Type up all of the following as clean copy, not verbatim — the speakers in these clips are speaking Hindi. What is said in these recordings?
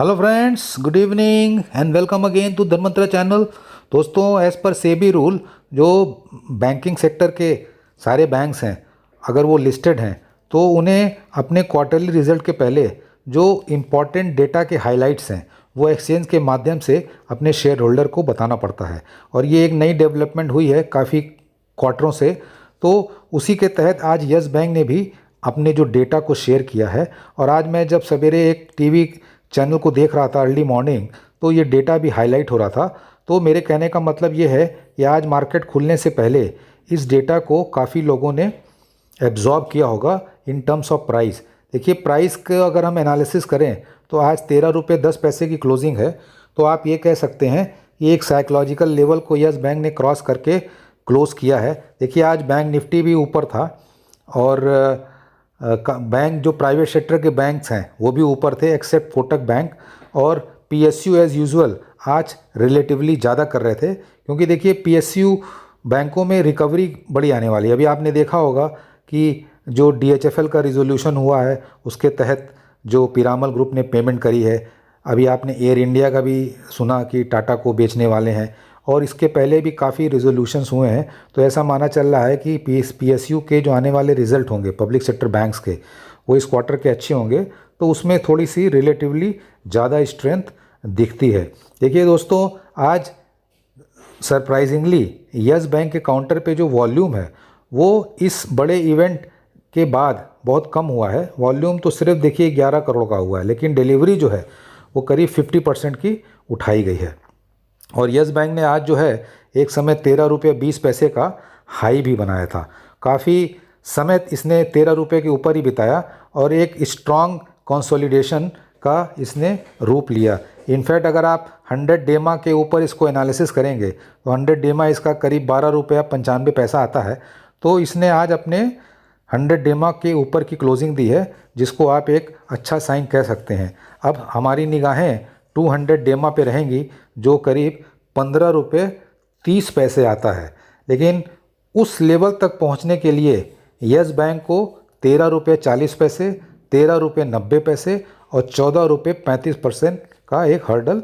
Hello friends, good evening and welcome again to Dharmantara channel. दोस्तों, एज़ पर सेबी रूल जो बैंकिंग सेक्टर के सारे बैंक्स हैं, अगर वो लिस्टेड हैं तो उन्हें अपने क्वार्टरली रिजल्ट के पहले जो इम्पॉर्टेंट डेटा के हाइलाइट्स हैं वो एक्सचेंज के माध्यम से अपने शेयर होल्डर को बताना पड़ता है। और ये एक नई डेवलपमेंट हुई है काफ़ी क्वार्टरों से। तो उसी के तहत आज यस बैंक ने भी अपने जो डेटा को शेयर किया है। और आज मैं जब सवेरे एक टीवी चैनल को देख रहा था अर्ली मॉर्निंग, तो ये डेटा भी हाईलाइट हो रहा था। तो मेरे कहने का मतलब ये है कि आज मार्केट खुलने से पहले इस डेटा को काफ़ी लोगों ने एब्जॉर्ब किया होगा इन टर्म्स ऑफ प्राइस। देखिए, प्राइस का अगर हम एनालिसिस करें तो आज 13 रुपये 10 पैसे की क्लोजिंग है। तो आप ये कह सकते हैं कि एक साइकोलॉजिकल लेवल को यस बैंक ने क्रॉस करके क्लोज़ किया है। देखिए, आज बैंक निफ्टी भी ऊपर था और बैंक जो प्राइवेट सेक्टर के बैंक्स हैं वो भी ऊपर थे एक्सेप्ट कोटक बैंक। और पीएसयू एज़ यूजुअल आज रिलेटिवली ज़्यादा कर रहे थे, क्योंकि देखिए पीएसयू बैंकों में रिकवरी बड़ी आने वाली है। अभी आपने देखा होगा कि जो डीएचएफएल का रिजोल्यूशन हुआ है उसके तहत जो पीरामल ग्रुप ने पेमेंट करी है। अभी आपने एयर इंडिया का भी सुना कि टाटा को बेचने वाले हैं, और इसके पहले भी काफ़ी रिजोल्यूशंस हुए हैं। तो ऐसा माना चल रहा है कि पीएसयू के जो आने वाले रिज़ल्ट होंगे पब्लिक सेक्टर बैंक्स के, वो इस क्वार्टर के अच्छे होंगे। तो उसमें थोड़ी सी रिलेटिवली ज़्यादा स्ट्रेंथ दिखती है। देखिए दोस्तों, आज सरप्राइजिंगली यस बैंक के काउंटर पे जो वॉल्यूम है वो इस बड़े इवेंट के बाद बहुत कम हुआ है। वॉल्यूम तो सिर्फ देखिए 11 करोड़ का हुआ है, लेकिन डिलीवरी जो है वो करीब 50% की उठाई गई है। और यस बैंक ने आज जो है एक समय 13 रुपये 20 पैसे का हाई भी बनाया था। काफ़ी समय इसने 13 रुपये के ऊपर ही बिताया और एक स्ट्रॉन्ग कंसोलिडेशन का इसने रूप लिया। इनफैक्ट अगर आप 100 डेमा के ऊपर इसको एनालिसिस करेंगे तो 100 डेमा इसका करीब 12 रुपये 95 पैसा आता है। तो इसने आज अपने 100 डेमा के ऊपर की क्लोजिंग दी है, जिसको आप एक अच्छा साइन कह सकते हैं। अब हमारी निगाहें 200 डेमा पे रहेंगी, जो करीब 15 रुपये 30 पैसे आता है। लेकिन उस लेवल तक पहुंचने के लिए यस बैंक को 13 रुपये 40 पैसे, 13 रुपये 90 पैसे और 14 रुपये 35 पैसे का एक हर्डल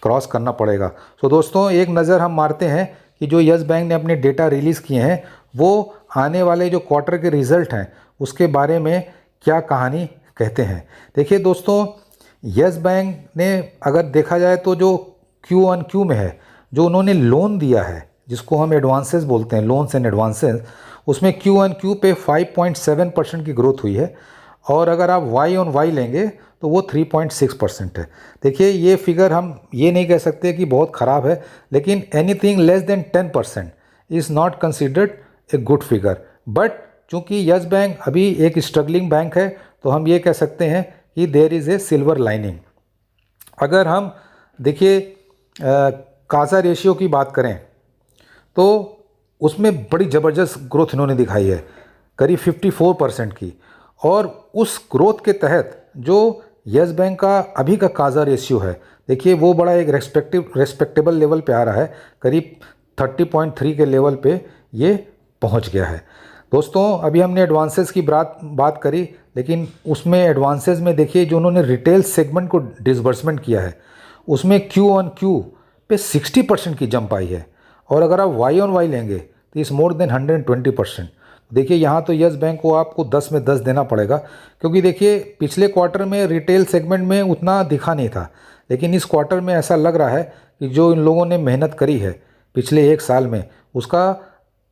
क्रॉस करना पड़ेगा। तो दोस्तों, एक नज़र हम मारते हैं कि जो यस बैंक ने अपने डेटा रिलीज़ किए हैं वो आने वाले जो क्वार्टर के रिज़ल्ट हैं उसके बारे में क्या कहानी कहते हैं। देखिए दोस्तों, यस बैंक ने अगर देखा जाए तो जो Q1Q में है, जो उन्होंने लोन दिया है जिसको हम एडवांसेस बोलते हैं, लोन्स एंड एडवांसेस, उसमें Q1Q पे 5.7% की ग्रोथ हुई है। और अगर आप वाई ऑन वाई लेंगे तो वो 3.6% है। देखिए, ये फिगर हम ये नहीं कह सकते कि बहुत ख़राब है, लेकिन anything less than 10% is not considered a good figure. But चूँकि यस बैंक अभी एक स्ट्रगलिंग बैंक है, तो हम ये कह सकते हैं कि there is a silver lining. अगर हम देखिए काज़ा रेशियो की बात करें तो उसमें बड़ी ज़बरदस्त ग्रोथ इन्होंने दिखाई है, करीब 54% की। और उस ग्रोथ के तहत जो यस बैंक का अभी का काज़ा रेशियो है, देखिए वो बड़ा एक रेस्पेक्टेबल लेवल पे आ रहा है, करीब 30.3 के लेवल पे ये पहुंच गया है। दोस्तों, अभी हमने एडवांसेस की बात करी, लेकिन उसमें एडवांसेस में देखिए जो उन्होंने रिटेल सेगमेंट को डिसबर्समेंट किया है उसमें Q1Q पे 60% की जंप आई है। और अगर आप वाई ऑन वाई लेंगे तो इस मोर देन 120%। देखिए, यहाँ तो यस बैंक को आपको 10 में 10 देना पड़ेगा, क्योंकि देखिए पिछले क्वार्टर में रिटेल सेगमेंट में उतना दिखा नहीं था, लेकिन इस क्वार्टर में ऐसा लग रहा है कि जो इन लोगों ने मेहनत करी है पिछले एक साल में उसका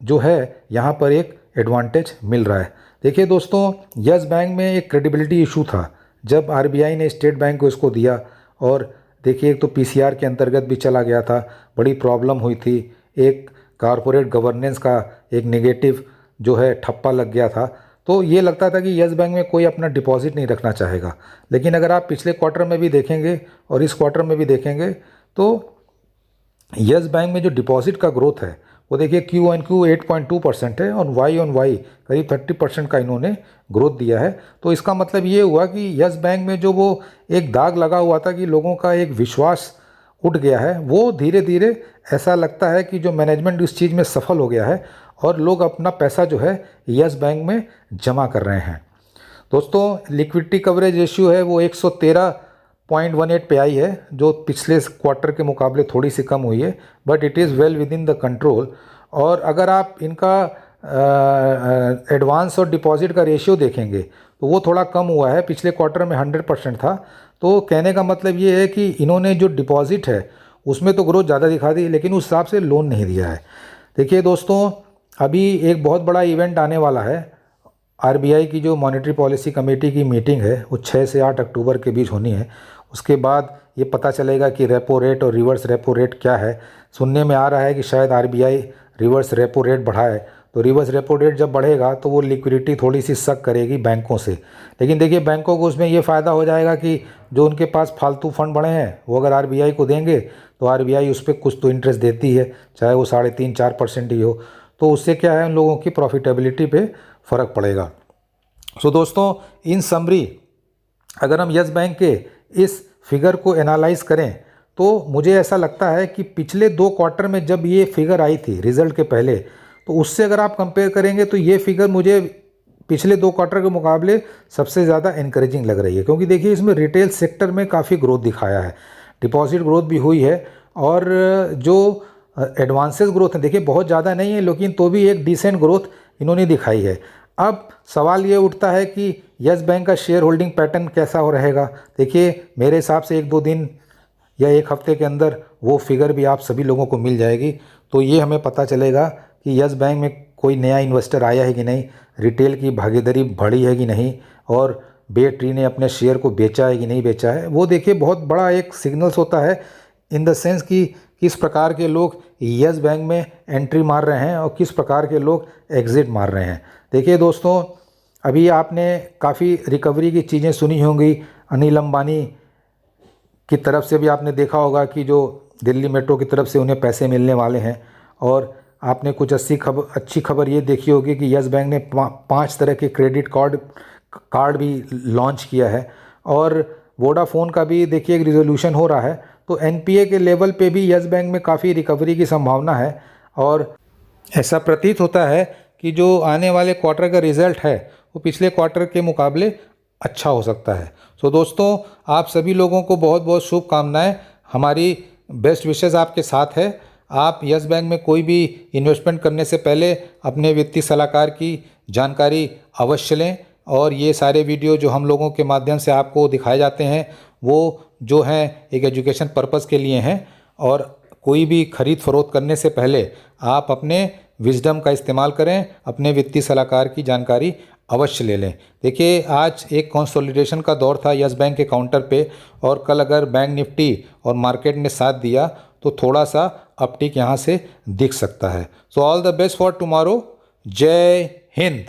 जो है यहाँ पर एक एडवांटेज मिल रहा है। देखिए दोस्तों, यस बैंक में एक क्रेडिबिलिटी इशू था जब आरबीआई ने स्टेट बैंक को इसको दिया। और देखिए, एक तो पीसीआर के अंतर्गत भी चला गया था, बड़ी प्रॉब्लम हुई थी, एक कॉरपोरेट गवर्नेंस का एक नेगेटिव जो है ठप्पा लग गया था। तो ये लगता था कि यस बैंक में कोई अपना डिपॉजिट नहीं रखना चाहेगा। लेकिन अगर आप पिछले क्वार्टर में भी देखेंगे और इस क्वार्टर में भी देखेंगे तो यस बैंक में जो डिपॉजिट का ग्रोथ है वो देखिए Q1Q 8.2% है और वाई ऑन वाई करीब 30% का इन्होंने ग्रोथ दिया है। तो इसका मतलब ये हुआ कि यस बैंक में जो वो एक दाग लगा हुआ था कि लोगों का एक विश्वास उठ गया है, वो धीरे धीरे ऐसा लगता है कि जो मैनेजमेंट इस चीज़ में सफल हो गया है और लोग अपना पैसा जो है यस बैंक में जमा कर रहे हैं। दोस्तों, लिक्विडिटी कवरेज रेशियो है वो 0.18 पे आई है, जो पिछले क्वार्टर के मुकाबले थोड़ी सी कम हुई है, but it is well with in the control. और अगर आप इनका एडवांस और डिपॉजिट का रेशियो देखेंगे तो वो थोड़ा कम हुआ है, पिछले क्वार्टर में 100% था। तो कहने का मतलब ये है कि इन्होंने जो डिपॉजिट है उसमें तो ग्रोथ ज़्यादा दिखा दी, लेकिन उस हिसाब से लोन नहीं दिया है। देखिए दोस्तों, अभी एक बहुत बड़ा इवेंट आने वाला है। आरबीआई की जो मॉनेटरी पॉलिसी कमेटी की मीटिंग है वो 6 से 8 अक्टूबर के बीच होनी है। उसके बाद ये पता चलेगा कि रेपो रेट और रिवर्स रेपो रेट क्या है। सुनने में आ रहा है कि शायद आरबीआई रिवर्स रेपो रेट बढ़ाए, तो रिवर्स रेपो रेट जब बढ़ेगा तो वो लिक्विडिटी थोड़ी सी सक करेगी बैंकों से। लेकिन देखिए, बैंकों को उसमें ये फ़ायदा हो जाएगा कि जो उनके पास फालतू फंड बढ़े हैं वो अगर आरबीआई को देंगे तो आरबीआई उस पर कुछ तो इंटरेस्ट देती है, चाहे वो 3.5-4% ही हो। तो उससे क्या है, उन लोगों की प्रॉफिटेबिलिटी पे फ़र्क पड़ेगा। सो दोस्तों, इन समरी अगर हम यस बैंक के इस फिगर को एनालाइज करें तो मुझे ऐसा लगता है कि पिछले 2 क्वार्टर में जब ये फिगर आई थी रिज़ल्ट के पहले, तो उससे अगर आप कंपेयर करेंगे तो ये फिगर मुझे पिछले 2 क्वार्टर के मुकाबले सबसे ज़्यादा इनकरेजिंग लग रही है। क्योंकि देखिए, इसमें रिटेल सेक्टर में काफ़ी ग्रोथ दिखाया है, डिपॉजिट ग्रोथ भी हुई है, और जो एडवांसेस ग्रोथ है देखिए बहुत ज़्यादा नहीं है, लेकिन तो भी एक डिसेंट ग्रोथ इन्होंने दिखाई है। अब सवाल ये उठता है कि यस बैंक का शेयर होल्डिंग पैटर्न कैसा हो रहेगा। देखिए, मेरे हिसाब से 1-2 दिन या 1 हफ्ते के अंदर वो फिगर भी आप सभी लोगों को मिल जाएगी। तो ये हमें पता चलेगा कि यस बैंक में कोई नया इन्वेस्टर आया है कि नहीं, रिटेल की भागीदारी बढ़ी है कि नहीं, और बे ट्री ने अपने शेयर को बेचा है कि नहीं बेचा है। वो देखिए बहुत बड़ा एक सिग्नल्स होता है, इन द सेंस कि किस प्रकार के लोग यस बैंक में एंट्री मार रहे हैं और किस प्रकार के लोग एग्ज़िट मार रहे हैं। देखिए दोस्तों, अभी आपने काफ़ी रिकवरी की चीज़ें सुनी होंगी। अनिल अंबानी की तरफ से भी आपने देखा होगा कि जो दिल्ली मेट्रो की तरफ से उन्हें पैसे मिलने वाले हैं। और आपने कुछ अच्छी खबर ये देखी होगी कि यस बैंक ने 5 तरह के क्रेडिट कार्ड भी लॉन्च किया है। और वोडाफोन का भी देखिए एक रिजोल्यूशन हो रहा है। तो एनपीए के लेवल पे भी यस बैंक में काफ़ी रिकवरी की संभावना है, और ऐसा प्रतीत होता है कि जो आने वाले क्वार्टर का रिज़ल्ट है वो पिछले क्वार्टर के मुकाबले अच्छा हो सकता है। सो दोस्तों, आप सभी लोगों को बहुत बहुत शुभकामनाएं। हमारी बेस्ट विशेज़ आपके साथ है। आप यस बैंक में कोई भी इन्वेस्टमेंट करने से पहले अपने वित्तीय सलाहकार की जानकारी अवश्य लें। और ये सारे वीडियो जो हम लोगों के माध्यम से आपको दिखाए जाते हैं वो जो हैं एक एजुकेशन पर्पज़ के लिए हैं। और कोई भी खरीद फरोख्त करने से पहले आप अपने विजडम का इस्तेमाल करें, अपने वित्तीय सलाहकार की जानकारी अवश्य ले लें। देखिए, आज एक कंसोलिडेशन का दौर था यस बैंक के काउंटर पे, और कल अगर बैंक निफ्टी और मार्केट ने साथ दिया तो थोड़ा सा अपटिक यहाँ से दिख सकता है। So all the best for tomorrow. जय हिंद।